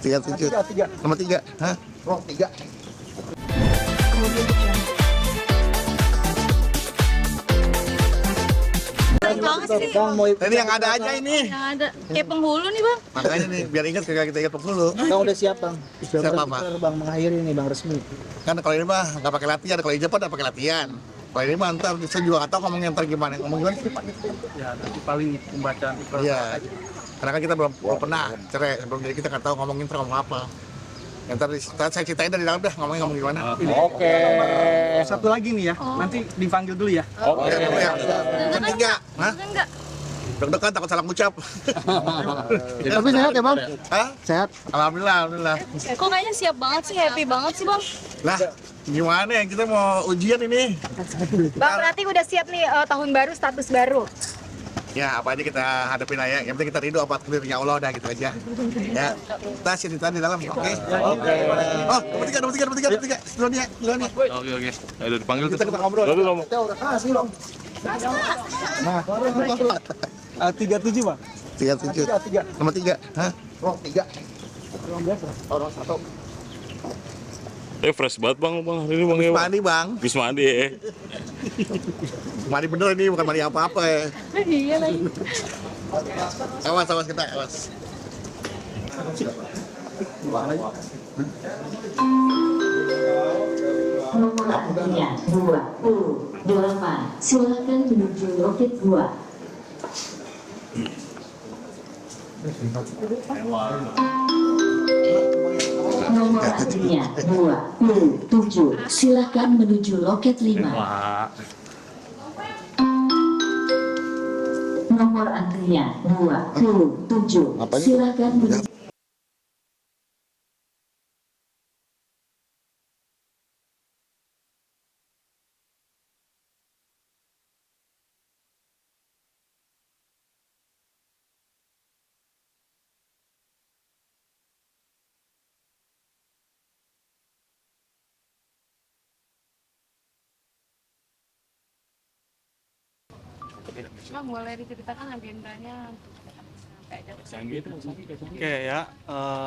37. Nomor 3. Hah? Oh, 3. Banget sih. Ini yang ada aja ini. Yang ada kayak penghulu nih, Bang. Makanya nih, biar ingat kagak kita ingat dulu. Bang udah siap bang. Siap apa? Bang mengakhiri nih bang resmi. Kan kalau ini mah nggak pakai latihan, kalau di Jepang udah pakai latihan. Kalau ini mah ntar saya juga nggak tahu ngomongnya ntar gimana. Ngomong gimana sih Pak? Ya nanti paling pembacaan ikrar. Iya. Karena kan kita belum pernah cerai, sebelum jadi kita nggak tahu ngomongin ntar ngomong apa. Ya, ntar saya ceritain dari dalam dah ngomongnya ngomong gimana. Oke. Satu lagi nih ya. Nanti dipanggil dulu ya. Oke. Ya. Yang 3. Hah? Enggak. Deg-degan takut salah ngucap. Tapi sehat ya bang? Hah? Sehat. Alhamdulillah. Kok kayaknya siap banget sih, happy banget sih, Bang. Lah, gimana ya kita mau ujian ini? Bang, berarti udah siap nih tahun baru, status baru. Ya, apa aja kita hadapin aja. Yang penting kita ridho apa takdirnya Allah dah gitu aja. Ya. Kita cerita di dalam. Oke. Oke. Oh, nomor 3. Duluan ya. Oke. Ayo dipanggil Kita ngobrol. Dulu. Udah kasih dong. Nah, 37 bang. 37. Nomor 3. Hah? Oh, 3. Orang biasa. Orang 1. Fresh banget bang hari ini bang ya. Mandi, Bang. Habis mandi ya. Mandi bener ini, bukan mandi apa-apa ya. Iya lagi. Awas kita, awas. Nomor antrian 28. Silakan menuju loket 2. Nomor antrian 27. Silakan menuju loket 5. Nomor antrian 27. Silakan menuju Bang, boleh diceritakan agendanya Oke ya,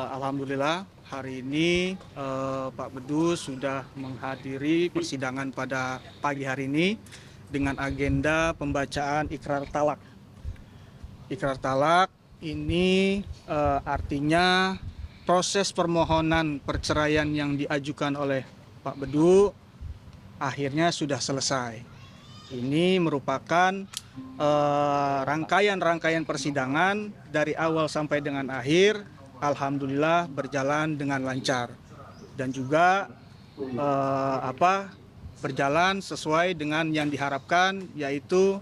alhamdulillah hari ini Pak Bedu sudah menghadiri persidangan pada pagi hari ini dengan agenda pembacaan ikrar talak. Ikrar talak ini artinya proses permohonan perceraian yang diajukan oleh Pak Bedu akhirnya sudah selesai. Ini merupakan rangkaian persidangan dari awal sampai dengan akhir, alhamdulillah berjalan dengan lancar dan juga berjalan sesuai dengan yang diharapkan, yaitu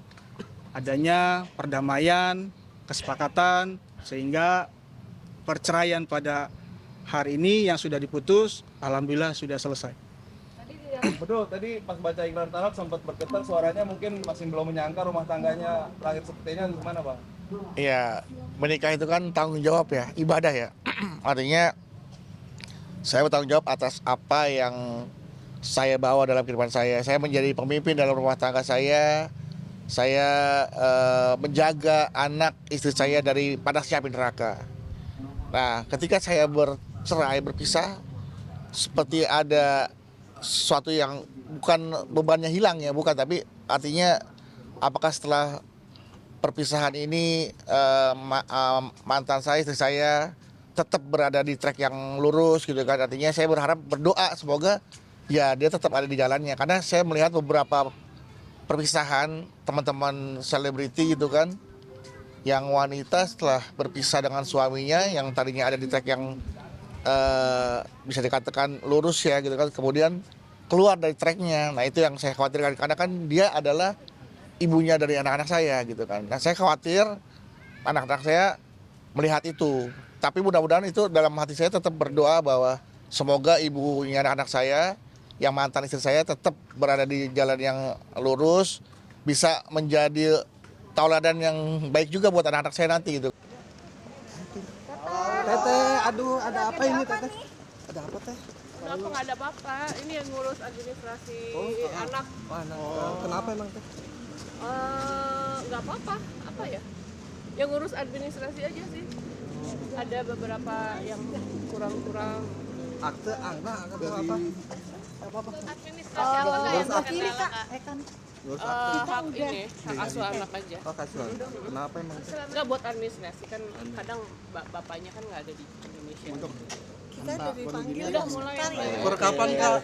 adanya perdamaian, kesepakatan, sehingga perceraian pada hari ini yang sudah diputus alhamdulillah sudah selesai. Betul, tadi pas baca ikrar talak sempat bergetar suaranya, mungkin masih belum menyangka rumah tangganya lahir seperti ini, gimana Bang? Iya, menikah itu kan tanggung jawab ya, ibadah ya. Artinya saya bertanggung jawab atas apa yang saya bawa dalam kehidupan saya. Saya menjadi pemimpin dalam rumah tangga saya. Saya menjaga anak istri saya dari panas api neraka. Nah, ketika saya bercerai, berpisah, seperti ada sesuatu yang bukan bebannya hilang ya, bukan, tapi artinya apakah setelah perpisahan ini mantan saya, istri saya tetap berada di track yang lurus gitu kan. Artinya saya berharap, berdoa semoga ya dia tetap ada di jalannya, karena saya melihat beberapa perpisahan teman-teman selebriti gitu kan, yang wanita setelah berpisah dengan suaminya yang tadinya ada di track yang bisa dikatakan lurus ya gitu kan, kemudian keluar dari tracknya. Nah itu yang saya khawatirkan, karena kan dia adalah ibunya dari anak-anak saya gitu kan. Nah saya khawatir anak-anak saya melihat itu, tapi mudah-mudahan itu dalam hati saya tetap berdoa bahwa semoga ibunya anak-anak saya yang mantan istri saya tetap berada di jalan yang lurus, bisa menjadi tauladan yang baik juga buat anak-anak saya nanti gitu. Teteh, aduh ada apa ini Teteh? Ada apa Teh? Kenapa nggak ada apa-apa? Ini yang ngurus administrasi anak. Kenapa emang Teh? Nggak apa-apa. Apa ya? Yang ngurus administrasi aja sih. ada beberapa yang kurang-kurang. Akte anak atau apa? Administrasi apa nggak yang terkendala, Kak? Hak ini, hak asuh anak aja. Oh kasual. Kenapa emang? Nggak buat administrasi kan kadang bapaknya kan nggak ada di Indonesia. Udah mulai ya, Pak. Per kapan kak?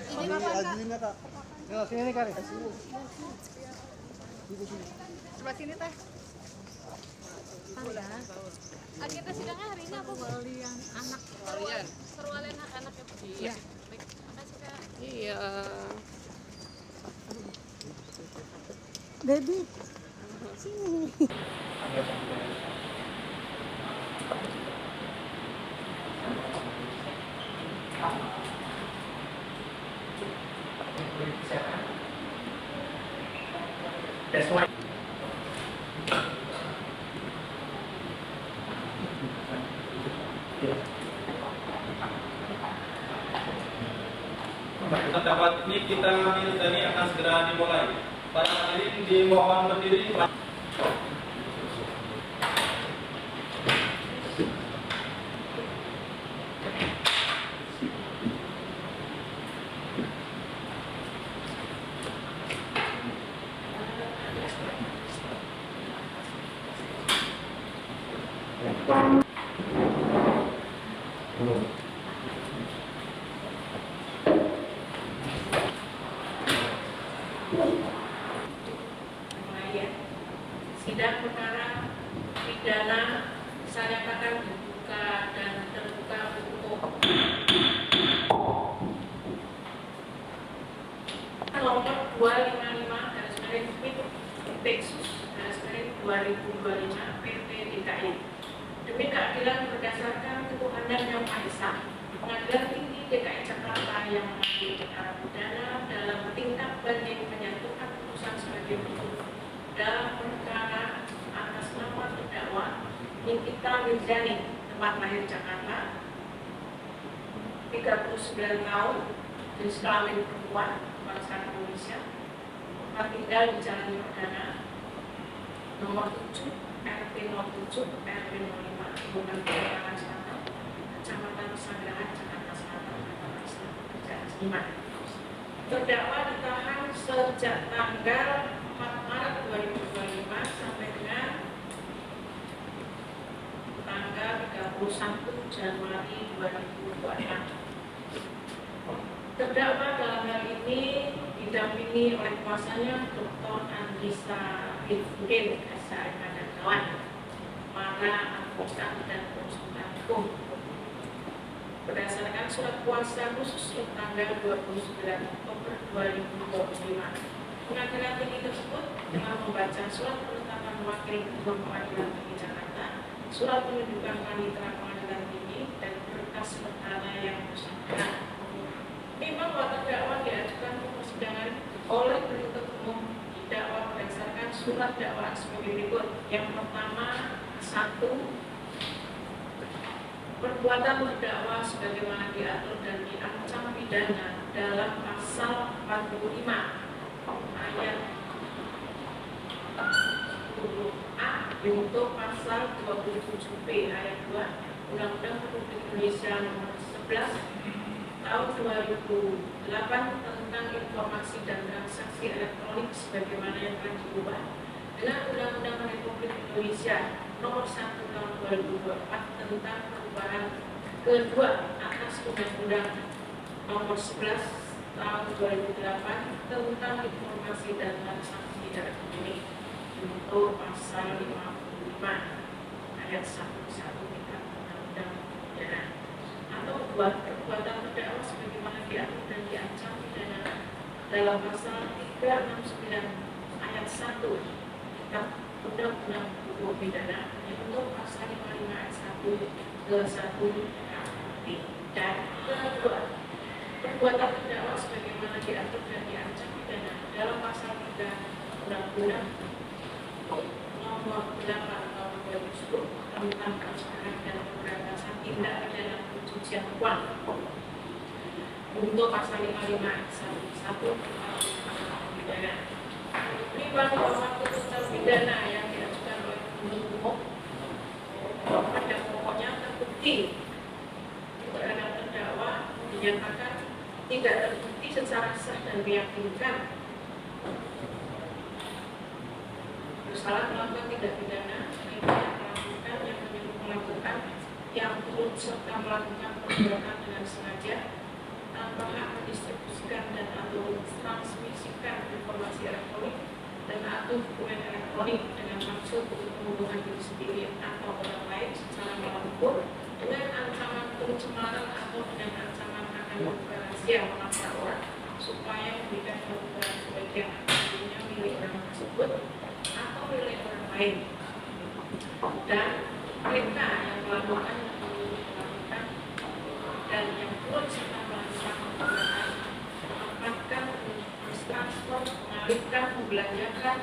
Sebelah sini teh. Agenda sidangnya hari ini apa, Bu? Walian anak. Kalian. Perwalian anak-anak ya, Bu. Iya. Baik, makasih, Kak. Iya. Baby. Untuk dapat ini kita ambil dan ini akan segera dimulai. Para hadirin dimohon berdiri. Sidang perkara pidana saya nyatakan dibuka dan terbuka untuk nomor 255 garis miring Peksus garis miring 2025 PT DKI. Demi keadilan berdasarkan ketuhanan yang Maha Esa, Pengadilan Tinggi DKI Jakarta yang mengambil perkara pidana dalam tingkat banding menyatukan putusan sebagai berikut. Dalam perkara atas nama terdakwa Nikita Mirzani, tempat lahir Jakarta, 39 tahun, jenis kelamin perempuan, bangsa Indonesia, tempat tinggal di Jalan Yordana, nomor 7, RT 07, RW 05, Kelurahan Kelurahan Selatan, Kecamatan Pesanggerahan, Jakarta Selatan, Jakarta Selatan, Kerjaan Seniman. Terdakwa ditahan sejak tanggal 4 Maret 2025 sampai dengan tanggal 31 Januari 2026. Terdakwa dalam hal ini didampingi oleh kuasanya Dr. Andrisa Rifudin, SHM dan kawan, para advokat dan konsultan hukum. Berdasarkan surat kuasa khusus tanggal 29 Oktober 2025. Pengadilan Tinggi tersebut dengan membaca surat penetapan wakil ketua Pengadilan Tinggi Jakarta, surat penunjukan panitera Pengadilan Tinggi, dan berkas perkara yang bersangkutan. Memang terdakwa diajukan ke persidangan oleh penuntut umum didakwa berdasarkan surat dakwaan sebagai berikut. Yang pertama, 1. Perbuatan terdakwa sebagaimana diatur dan diancam pidana dalam pasal 45 ayat 10A untuk pasal 27B ayat 2 Undang-Undang Republik Indonesia nomor 11 tahun 2008 tentang informasi dan transaksi elektronik sebagaimana yang telah diubah dengan Undang-Undang Republik Indonesia nomor 1 tahun 2024 tentang perubahan kedua atas Undang-Undang nomor 11 tahun 2008 tentang informasi dan transaksi elektronik untuk pasal 55 ayat 1 kitab Undang-Undang Pidana atau buat perbuatan terdakwa sebagaimana diatur dan diancam pidana dalam pasal 369 ayat 1 kitab Undang-Undang Hukum Pidana untuk pasal 55 ayat 1 ke 1 dan kedua perbuatan terdakwa sebagaimana diatur dan diancam pidana dalam pasal 3 Undang-Undang nomor 8 tahun 2010 tentang pencekaran dan pemberantasan tindak pidana pencucian uang untuk pasal 55 ayat 1 pidana. Menimbang bahwa tuntutan pidana yang diajukan oleh penuntut umum pada pokoknya tertulis bukti terhadap terdakwa dinyatakan tidak terbukti secara sah dan meyakinkan bersalah melakukan tindak pidana melakukan yang turut serta melakukan perbuatan dengan sengaja tanpa hak mendistribusikan dan atau transmisikan informasi elektronik dan atau dokumen elektronik dengan maksud untuk menguntungkan diri sendiri atau orang lain secara melampau dengan ancaman pencemaran atau dengan ancaman akan membuka rahasia memaksa orang supaya memberikan keuntungan sebagian akhirnya milik orang tersebut atau milik orang lain, dan mereka yang melakukan dan yang turut serta melakukan perbuatan melakukan transport, mengalihkan, membelanjakan,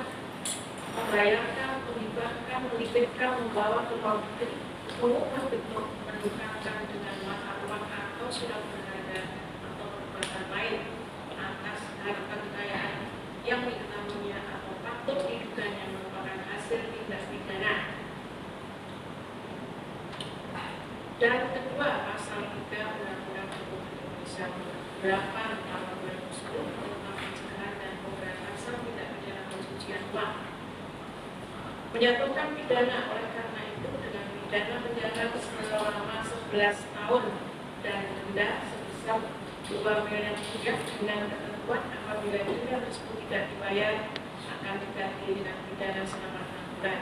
membayarkan, menghibahkan, menitipkan, membawa ke luar negeri, mengubah bentuk, menukarkan dengan mata uang atau surat berharga atau perbuatan lain atas harta kekayaan yang diketahuinya atau patut diduganya merupakan hasil tindak pidana. Dan kedua, pasal 3 Undang-Undang Republik Indonesia Nomor 8 Tahun 2010 tentang pencegahan dan pemberantasan tindak pidana pencucian uang menjatuhkan pidana oleh karena itu dengan pidana penjara selama 11 tahun dan denda sebesar 2 miliar rupiah dengan ketentuan apabila denda tersebut tidak dibayar akan diganti dengan pidana selama 6 bulan.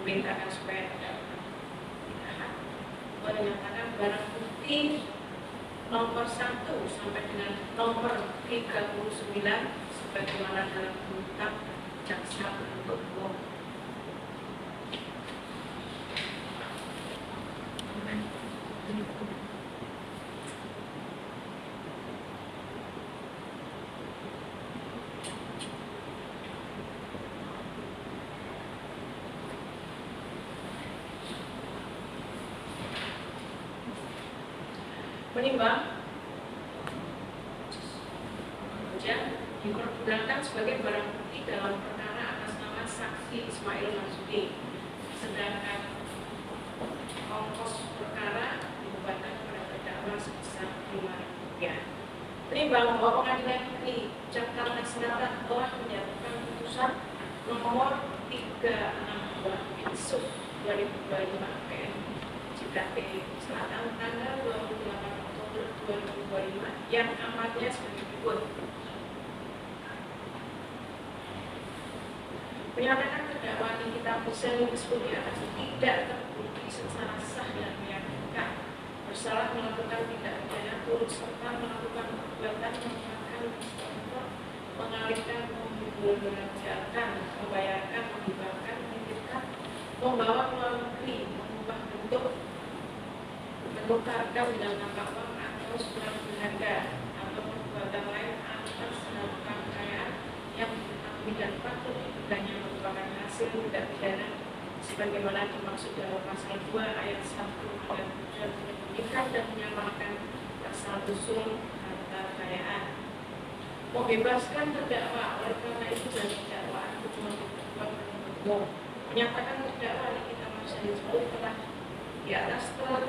Memerintahkan supaya tidak menyatakan barang bukti nomor 1 sampai dengan nomor 39 sebagaimana dalam kitab jaksa penuntut umum. Menimbang kemudian dipergunakan sebagai barang bukti dalam perkara atas nama saksi Ismail Marsudi, sedangkan ongkos perkara dibebankan kepada terdakwa sebesar Rp5.000. Menimbang bahwa Pengadilan Negeri Jakarta Selatan telah menjatuhkan putusan nomor 362 Insub 2025 PN JKT Selatan tanggal 28 2025 yang amatnya sebagai berikut. Menyatakan terdakwa Nikita Mirzani tersebut di atas tidak terbukti secara sah dan meyakinkan bersalah melakukan tindak pidana turut serta melakukan perbuatan menggunakan transport, mengalihkan, membelanjakan, membayarkan, menghibahkan, menitipkan, membawa ke luar negeri, mengubah bentuk, menukarkan dengan mata uang atau surat berharga atau perbuatan lain atas harta kekayaan yang diketahui dan patut diduganya merupakan hasil tindak pidana sebagaimana dimaksud dalam pasal 2 ayat 1 dan 3 menyembunyikan dan menyamarkan pasal usul harta kekayaan, membebaskan terdakwa oleh karena itu dari dakwaan hukuman umum, menyatakan terdakwa Nikita Mirzani telah di atas telah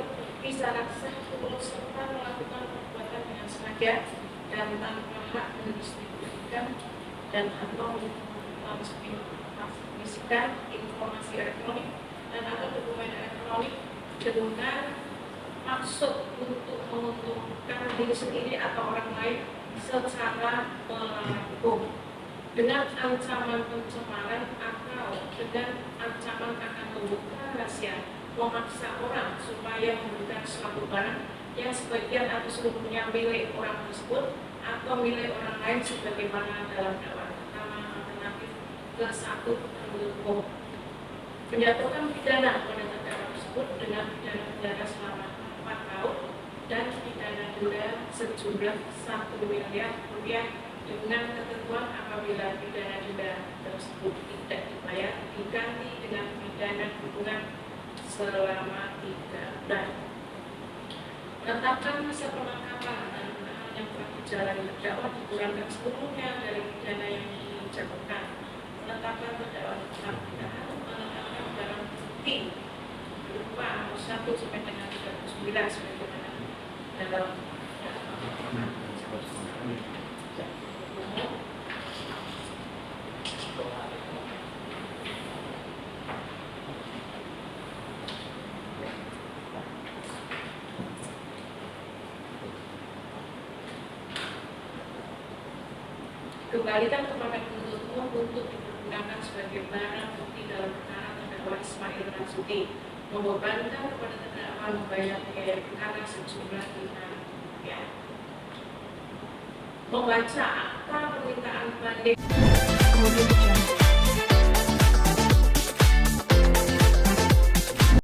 secara sah turut serta melakukan perbuatan dengan sengaja dan tanpa hak mendistribusikan dan atau transmisikan informasi elektronik dan atau dokumen elektronik dengan maksud untuk menguntungkan diri sendiri atau orang lain secara melampau dengan ancaman pencemaran atau dengan ancaman akan membuka rahasia, memaksa orang supaya memberikan suatu barang yang sebagian atau seluruhnya milik orang tersebut atau milik orang lain sebagaimana dalam dakwaan pertama alternatif ke-1 penuntut umum. Menjatuhkan pidana pada terdakwa tersebut dengan pidana penjara selama 4 tahun dan pidana denda sejumlah 1 miliar rupiah dengan ketentuan apabila pidana denda tersebut tidak dibayar diganti dengan pidana kurungan selama 3 bulan. Menetapkan masa penangkapan dan penahanan yang telah dijalani terdakwa dikurangkan seluruhnya dari pidana yang dijatuhkan. Menetapkan terdakwa tetap ditahan, menetapkan barang bukti berupa nomor 1 sampai dengan 39 sebagaimana dalam kembalikan kepada penuntut umum untuk dipergunakan sebagai barang bukti dalam perkara terdakwa Ismail Marzuki, membebankan kepada terdakwa membayar biaya perkara sejumlah Rp5. Membaca akta permintaan banding.